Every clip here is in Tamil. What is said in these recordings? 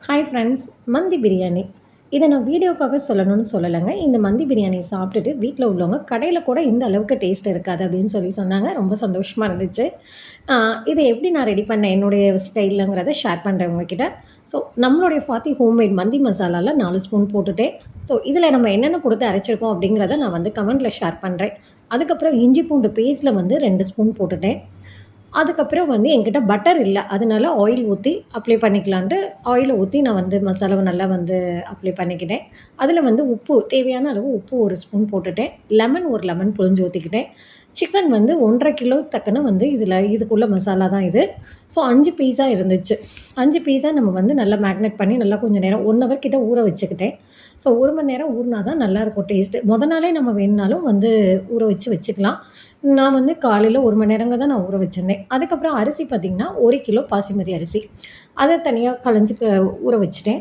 ஹாய் ஃப்ரெண்ட்ஸ், மந்தி பிரியாணி. இதை நான் வீடியோக்காக சொல்லணும்னு சொல்லலைங்க. இந்த மந்தி பிரியாணி சாப்பிட்டுட்டு வீட்டில் உள்ளவங்க கடையில் கூட இந்த அளவுக்கு டேஸ்ட் இருக்காது அப்படின்னு சொன்னாங்க. ரொம்ப சந்தோஷமாக இருந்துச்சு. இதை எப்படி நான் ரெடி பண்ணேன் என்னுடைய ஸ்டைலுங்கிறத ஷேர் பண்ணுறேன் உங்ககிட்ட. ஸோ நம்மளுடைய ஃபாத்தி ஹோம்மேட் மந்தி மசாலாவில் 4 ஸ்பூன் போட்டுட்டேன். ஸோ இதில் நம்ம என்னென்ன கொடுத்து அரைச்சிருக்கோம் அப்படிங்கிறத நான் வந்து கமெண்ட்டில் ஷேர் பண்ணுறேன். அதுக்கப்புறம் இஞ்சி பூண்டு பேஸ்ட்டில் வந்து 2 ஸ்பூன் போட்டுட்டேன். அதுக்கப்புறம் வந்து என்கிட்ட பட்டர் இல்ல. அதனால ஆயில் ஊத்தி அப்ளை பண்ணிக்கலான்ட்டு, ஆயில ஊத்தி நான் வந்து மசாலாவ நல்லா வந்து அப்ளை பண்ணிக்கிட்டேன். அதில வந்து உப்பு தேவையான அளவு உப்பு 1 ஸ்பூன் போட்டுட்டேன். ஒரு லெமன் புழிஞ்சு ஊத்திக்கிட்டேன். சிக்கன் வந்து 1 1/2 கிலோ தக்கன வந்து இதுக்குள்ள மசாலா தான் இது. ஸோ 5 பீஸா இருந்துச்சு. 5 பீஸா நம்ம வந்து நல்லா மேக்னேட் பண்ணி நல்லா கொஞ்சம் நேரம் 1 ஹவர் கிட்ட ஊற வச்சுக்கிட்டேன். ஸோ 1 மணி நேரம் ஊறினா தான் நல்லாயிருக்கும் டேஸ்ட்டு. நாளே நம்ம வேணுனாலும் வந்து ஊற வச்சுக்கலாம். நான் வந்து காலையில 1 மணி நேரங்க தான் நான் ஊற வச்சிருந்தேன். அதுக்கப்புறம் அரிசி பார்த்தீங்கன்னா, 1 கிலோ பாசுமதி அரிசி. அத தனியா களைஞ்சு ஊற வச்சுட்டேன்.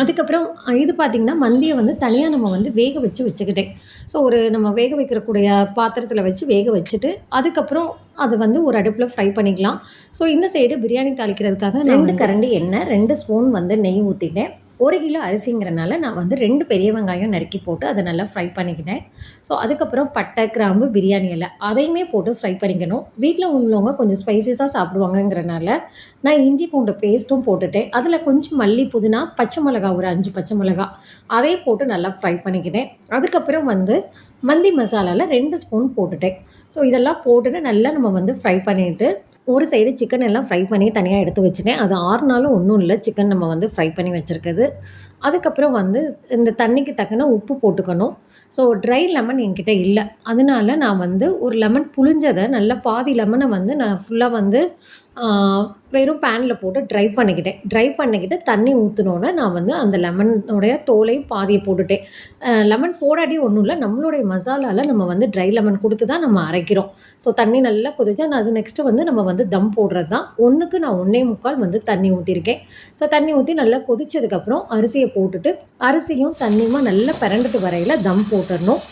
அதுக்கப்புறம் இது பார்த்தீங்கன்னா, மந்திய வந்து தனியா நம்ம வந்து வேக வச்சுக்கிட்டேன். ஸோ நம்ம வேக வைக்கிறக்கூடிய பாத்திரத்தில வச்சு வேக வச்சுட்டு, அதுக்கப்புறம் அத வந்து ஒரு அடுப்புல ஃப்ரை பண்ணிக்கலாம். ஸோ இந்த சைடு பிரியாணி தாளிக்கிறதுக்காக 2 கரண்டி எண்ணெய், 2 ஸ்பூன் வந்து நெய் ஊத்திட்டேன். 1 கிலோ அரிசிங்கிறனால நான் வந்து 2 பெரிய வெங்காயம் நறுக்கி போட்டு அத நல்லா ஃப்ரை பண்ணிக்கிட்டேன். ஸோ அதுக்கப்புறம் பட்டை, கிராம்பு, பிரியாணி இலை அதையுமே போட்டு ஃப்ரை பண்ணிக்கணும். வீட்ல உள்ளவங்க கொஞ்சம் ஸ்பைசஸா சாப்பிடுவாங்கங்கிறனால, நான் இஞ்சி பூண்டு பேஸ்ட்டும் போட்டுட்டேன். அதில கொஞ்சம் மல்லி, புதினா, பச்சை மிளகா ஒரு 5 பச்சை மிளகா அதையும் போட்டு நல்லா ஃப்ரை பண்ணிக்கிட்டேன். அதுக்கப்புறம் வந்து மந்தி மசாலால 2 ஸ்பூன் போட்டுட்டேன். ஸோ இதெல்லாம் போட்டுட்டு நல்லா நம்ம வந்து ஃப்ரை பண்ணிட்டு, ஒரு சைடு சிக்கன் எல்லாம் ஃப்ரை பண்ணி தனியா எடுத்து வச்சுட்டேன். அது ஆறுனாலும் ஒண்ணும் இல்ல. சிக்கன் நம்ம வந்து ஃப்ரை பண்ணி வச்சிருக்குது. அதுக்கப்புறம் வந்து இந்த தண்ணிக்கு தக்கன உப்பு போட்டுக்கணும். ஸோ ட்ரை லெமன் என்கிட்ட இல்ல. அதனால நான் வந்து ஒரு லெமன் புழிஞ்சத நல்லா பாதி லெமன வந்து நான் ஃபுல்லா வந்து ஆ வெறும் பேன்ல போட்டு ட்ரை பண்ணிக்கிட்டேன். ட்ரை பண்ணிக்கிட்டு தண்ணி ஊத்துனோனே நான் வந்து அந்த லெமனுடைய தோலையும் பாதிய போட்டுட்டேன். லெமன் போடாட்டி ஒண்ணும் இல்ல. நம்மளுடைய மசாலால நம்ம வந்து ட்ரை லெமன் குடுத்து தான் நம்ம அரைக்கிறோம். ஸோ தண்ணி நல்லா கொதிச்சா நான் அது நெக்ஸ்ட்டு வந்து நம்ம வந்து தம் போடுறது தான். 1க்கு நான் 1 1/4 வந்து தண்ணி ஊத்தியிருக்கேன். ஸோ தண்ணி ஊத்தி நல்லா கொதிச்சதுக்கப்புறம் அரிசிய போட்டுட்டு, அரிசியும் தண்ணியுமா நல்லா பெரண்டுட்டு வரையில தம் போட்டுறணும்.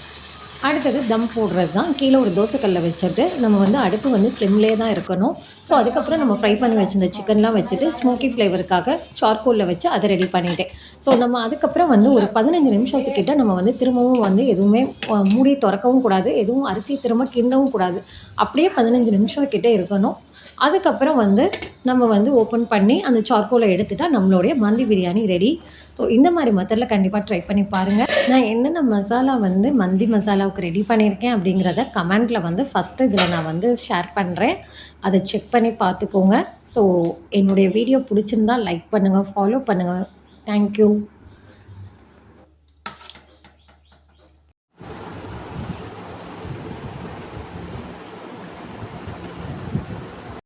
அடுத்தது தம் போடுறது தான். கீழ ஒரு தோசைக்கல்ல வச்சுட்டு, நம்ம வந்து அடுப்பு வந்து ஸ்லிம்லயே தான் இருக்கணும். ஸோ அதுக்கப்புறம் நம்ம ஃப்ரை பண்ணி வச்சிருந்த சிக்கன்லாம் வச்சுட்டு, ஸ்மோக்கி ஃப்ளேவருக்காக சார்கோல்ல வச்சு அத ரெடி பண்ணிட்டேன். ஸோ நம்ம அதுக்கப்புறம் வந்து ஒரு 15 நிமிஷத்துக்கிட்ட நம்ம வந்து திரும்பவும் வந்து எதுவுமே மூடிய தொறக்கவும் கூடாது. எதுவும் அரிசிய திரும்ப கிண்டவும் கூடாது. அப்படியே 15 நிமிஷம் கிட்ட இருக்கணும். அதுக்கப்புறம் வந்து நம்ம வந்து ஓப்பன் பண்ணி அந்த சார்கோல எடுத்துட்டா நம்மளுடைய மந்தி பிரியாணி ரெடி. ஸோ இந்த மாரி மெத்தட்ல கண்டிப்பா ட்ரை பண்ணி பாருங்க. நான் என்னென்ன மசாலா வந்து மந்தி மசாலாவுக்கு ரெடி பண்ணியிருக்கேன் அப்படிங்கிறத கமெண்ட்ல வந்து ஃபர்ஸ்ட்டு இதில நான் வந்து ஷேர் பண்றேன். அத செக் பண்ணி பார்த்துக்கோங்க. ஸோ என்னுடைய வீடியோ புடிச்சிருந்தா லைக் பண்ணுங்க, ஃபாலோ பண்ணுங்க. Thank you.